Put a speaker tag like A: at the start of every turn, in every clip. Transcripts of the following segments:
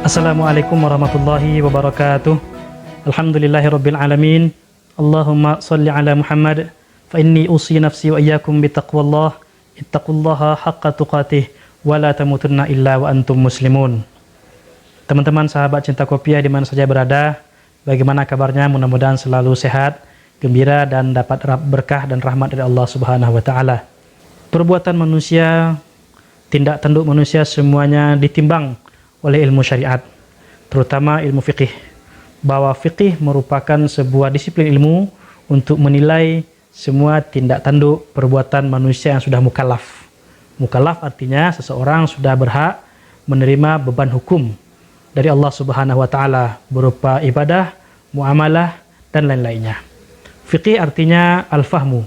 A: Assalamualaikum warahmatullahi wabarakatuh. Alhamdulillahirabbil alamin. Allahumma shalli ala Muhammad. Fa inni usi nafsi wa iyyakum bittaqwallah. Ittaqullaha haqqa tuqatih wa la tamutunna illa wa antum muslimun. Teman-teman sahabat cinta kopiah di mana saja berada, bagaimana kabarnya? Mudah-mudahan selalu sehat, gembira dan dapat berkah dan rahmat dari Allah Subhanahu wa taala. Perbuatan manusia, tindak tanduk manusia semuanya ditimbang oleh ilmu syariat, terutama ilmu fikih, bahwa fikih merupakan sebuah disiplin ilmu untuk menilai semua tindak tanduk perbuatan manusia yang sudah mukallaf. Mukallaf artinya seseorang sudah berhak menerima beban hukum dari Allah Subhanahu wa taala berupa ibadah, muamalah dan lain-lainnya. Fikih artinya al-fahmu,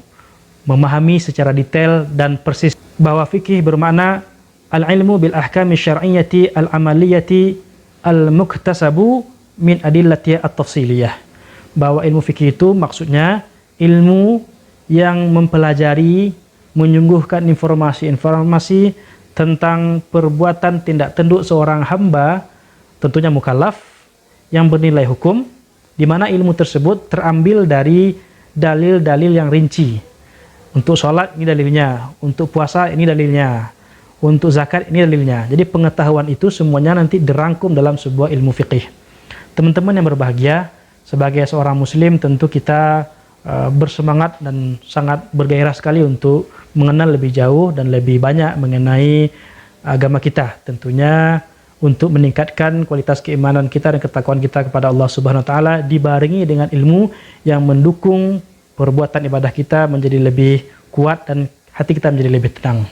A: memahami secara detail dan persis, bahwa fikih bermakna al-ilmu bil ahkami syar'iyyati al-amaliyati al-muktasabu min adillati at-tafsiliyah. Bahwa ilmu fikih itu maksudnya ilmu yang mempelajari, menyungguhkan informasi-informasi tentang perbuatan tindak tanduk seorang hamba, tentunya mukallaf, yang bernilai hukum, di mana ilmu tersebut terambil dari dalil-dalil yang rinci. Untuk sholat ini dalilnya, untuk puasa ini dalilnya, untuk zakat ini dalilnya. Jadi pengetahuan itu semuanya nanti dirangkum dalam sebuah ilmu fikih. Teman-teman yang berbahagia, sebagai seorang muslim tentu kita bersemangat dan sangat bergairah sekali untuk mengenal lebih jauh dan lebih banyak mengenai agama kita. Tentunya untuk meningkatkan kualitas keimanan kita dan ketakwaan kita kepada Allah Subhanahu wa taala, dibarengi dengan ilmu yang mendukung perbuatan ibadah kita menjadi lebih kuat dan hati kita menjadi lebih tenang.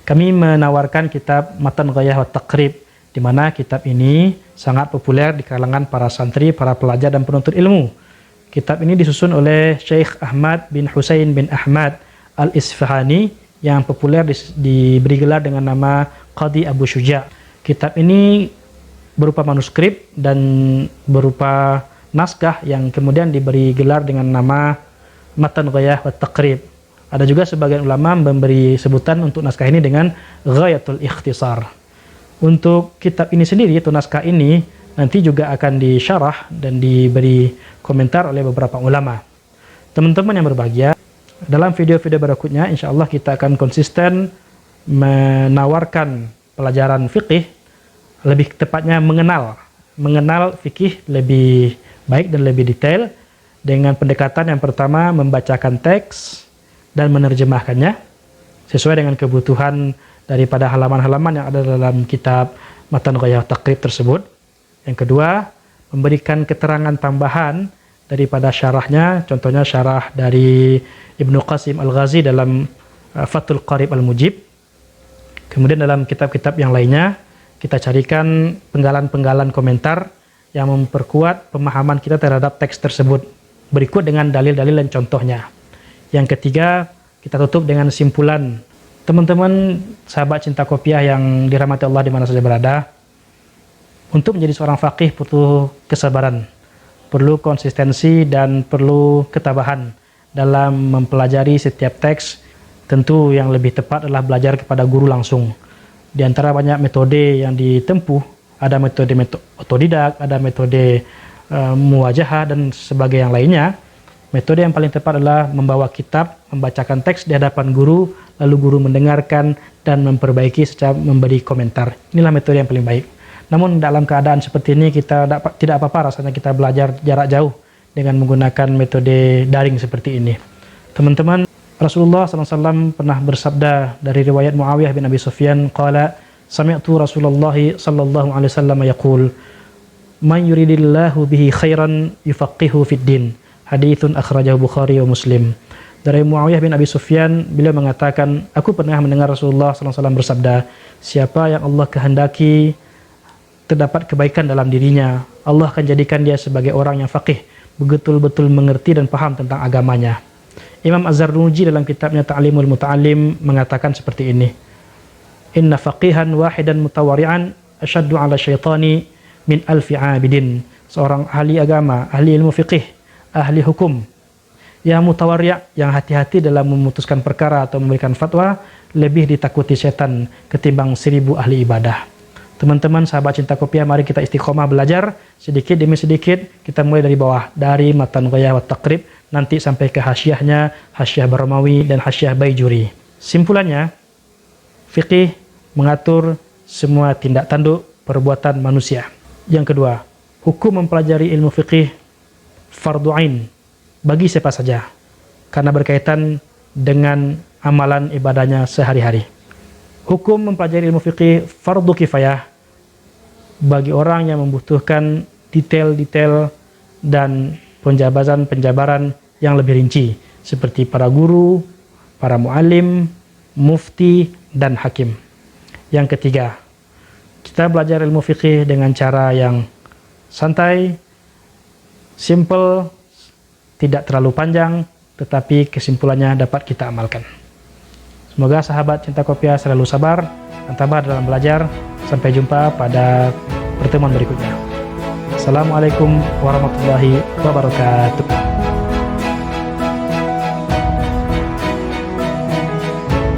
A: Kami menawarkan kitab Matan Ghayah wa Taqrib, di mana kitab ini sangat populer di kalangan para santri, para pelajar dan penuntut ilmu. Kitab ini disusun oleh Syekh Ahmad bin Husain bin Ahmad Al-Isfahani yang populer diberi gelar dengan nama Qadi Abu Syuja'. Kitab ini berupa manuskrip dan berupa naskah yang kemudian diberi gelar dengan nama Matan Ghayah wa Taqrib. Ada juga sebagian ulama memberi sebutan untuk naskah ini dengan Ghayatul Ikhtisar. Untuk kitab ini sendiri, atau naskah ini, nanti juga akan disyarah dan diberi komentar oleh beberapa ulama. Teman-teman yang berbahagia, dalam video-video berikutnya, insya Allah kita akan konsisten menawarkan pelajaran fikih, lebih tepatnya mengenal fikih lebih baik dan lebih detail, dengan pendekatan yang pertama membacakan teks dan menerjemahkannya sesuai dengan kebutuhan daripada halaman-halaman yang ada dalam kitab Matan Ghayah Taqrib tersebut. Yang kedua, memberikan keterangan tambahan daripada syarahnya, contohnya syarah dari Ibnu Qasim Al-Ghazi dalam Fathul Qarib Al-Mujib. Kemudian dalam kitab-kitab yang lainnya, kita carikan penggalan-penggalan komentar yang memperkuat pemahaman kita terhadap teks tersebut, berikut dengan dalil-dalil dan contohnya. Yang ketiga, kita tutup dengan simpulan. Teman-teman sahabat cinta kopiah yang dirahmati Allah di mana saja berada, untuk menjadi seorang faqih butuh kesabaran, perlu konsistensi dan perlu ketabahan dalam mempelajari setiap teks. Tentu yang lebih tepat adalah belajar kepada guru langsung. Di antara banyak metode yang ditempuh, ada metode otodidak, ada metode muwajahah dan sebagai yang lainnya. Metode yang paling tepat adalah membawa kitab, membacakan teks di hadapan guru, lalu guru mendengarkan dan memperbaiki secara memberi komentar. Inilah metode yang paling baik. Namun dalam keadaan seperti ini kita tidak apa-apa rasanya kita belajar jarak jauh dengan menggunakan metode daring seperti ini. Teman-teman, Rasulullah SAW pernah bersabda dari riwayat Muawiyah bin Abi Sufyan, qala sami'tu Rasulullah sallallahu alaihi wasallam yaqul man yuridillahu bihi khairan yufaqihu fid din. Haditsun akhrajahu Bukhari wa Muslim. Dari Muawiyah bin Abi Sufyan, beliau mengatakan, aku pernah mendengar Rasulullah SAW bersabda, siapa yang Allah kehendaki terdapat kebaikan dalam dirinya, Allah akan jadikan dia sebagai orang yang faqih, betul-betul mengerti dan paham tentang agamanya. Imam Az-Zarnuji dalam kitabnya Ta'limul Muta'allim mengatakan seperti ini, inna faqihan wahidan mutawari'an asyaddu ala syaitani min alfi abidin. Seorang ahli agama, ahli ilmu fiqih, ahli hukum yang mutawari', yang hati-hati dalam memutuskan perkara atau memberikan fatwa, lebih ditakuti setan ketimbang 1000 ahli ibadah. Teman-teman sahabat cinta kopiah, mari kita istiqomah belajar sedikit demi sedikit. Kita mulai dari bawah, dari matan ghayah wa taqrib, nanti sampai ke hasyiahnya, hasyiah Barmawi dan hasyiah Baijuri. Simpulannya, fikih mengatur semua tindak tanduk perbuatan manusia. Yang kedua, hukum mempelajari ilmu fikih fardu ain bagi siapa saja, karena berkaitan dengan amalan ibadahnya sehari-hari. Hukum mempelajari ilmu fikih fardu kifayah bagi orang yang membutuhkan detail-detail dan penjabaran yang lebih rinci, seperti para guru, para muallim, mufti, dan hakim. Yang ketiga, kita belajar ilmu fikih dengan cara yang santai, simple, tidak terlalu panjang, tetapi kesimpulannya dapat kita amalkan. Semoga sahabat cinta kopiah selalu sabar dan tabah dalam belajar. Sampai jumpa pada pertemuan berikutnya. Assalamualaikum warahmatullahi wabarakatuh.